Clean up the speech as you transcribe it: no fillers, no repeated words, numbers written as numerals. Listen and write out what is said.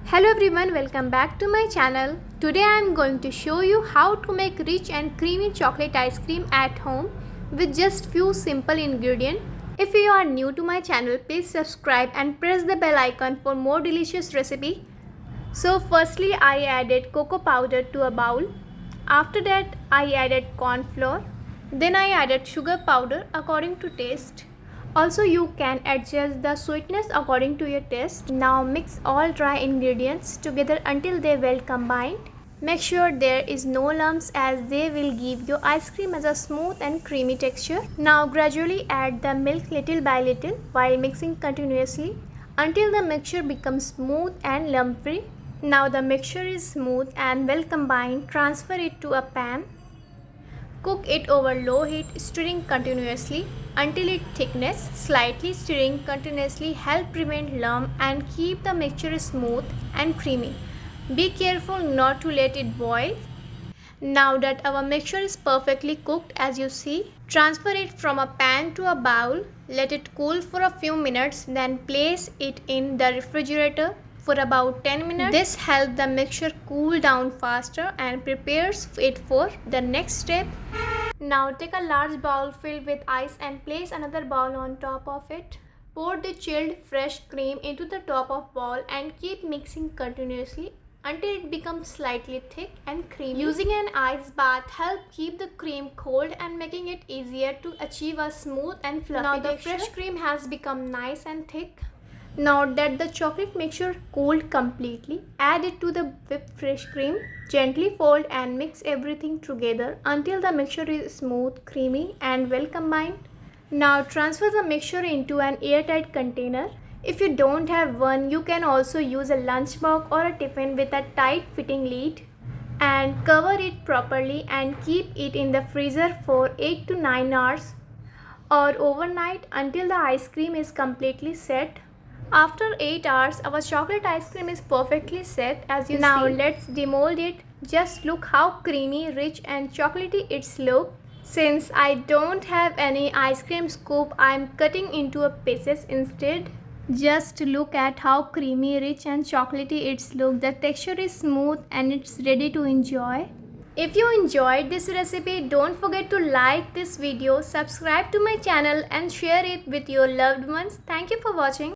Hello everyone, welcome back to my channel. Today I am going to show you how to make rich and creamy chocolate ice cream at home with just few simple ingredients. If you are new to my channel, please subscribe and press the bell icon for more delicious recipe. So firstly I added cocoa powder to a bowl. After that I added corn flour. Then I added sugar powder according to taste. Also you can adjust the sweetness according to your taste. Now mix all dry ingredients together until they well combined. Make sure there is no lumps as they will give your ice cream as a smooth and creamy texture. Now gradually add the milk little by little while mixing continuously until the mixture becomes smooth and lump free. Now the mixture is smooth and well combined, transfer it to a pan. Cook it over low heat, stirring continuously until it thickness. Slightly stirring continuously help prevent lump and keep the mixture smooth and creamy. Be careful not to let it boil. Now that our mixture is perfectly cooked as you see, transfer it from a pan to a bowl. Let it cool for a few minutes, then place it in the refrigerator for about 10 minutes. This helps the mixture cool down faster and prepares it for the next step. Now take a large bowl filled with ice and place another bowl on top of it. Pour the chilled fresh cream into the top of bowl and keep mixing continuously until it becomes slightly thick and creamy. Using an ice bath helps keep the cream cold and making it easier to achieve a smooth and fluffy texture. Now the fresh cream has become nice and thick. Now that the chocolate mixture cooled completely, add it to the whipped fresh cream. Gently fold and mix everything together until the mixture is smooth, creamy and well combined. Now transfer the mixture into an airtight container. If you don't have one, you can also use a lunchbox or a tiffin with a tight fitting lid and cover it properly and keep it in the freezer for 8 to 9 hours or overnight until the ice cream is completely set. After 8 hours, our chocolate ice cream is perfectly set as you see. Now let's demold it. Just look how creamy, rich and chocolatey it's look. Since I don't have any ice cream scoop, I'm cutting into pieces instead. Just look at how creamy, rich and chocolatey it's look. The texture is smooth and it's ready to enjoy. If you enjoyed this recipe, don't forget to like this video, subscribe to my channel and share it with your loved ones. Thank you for watching.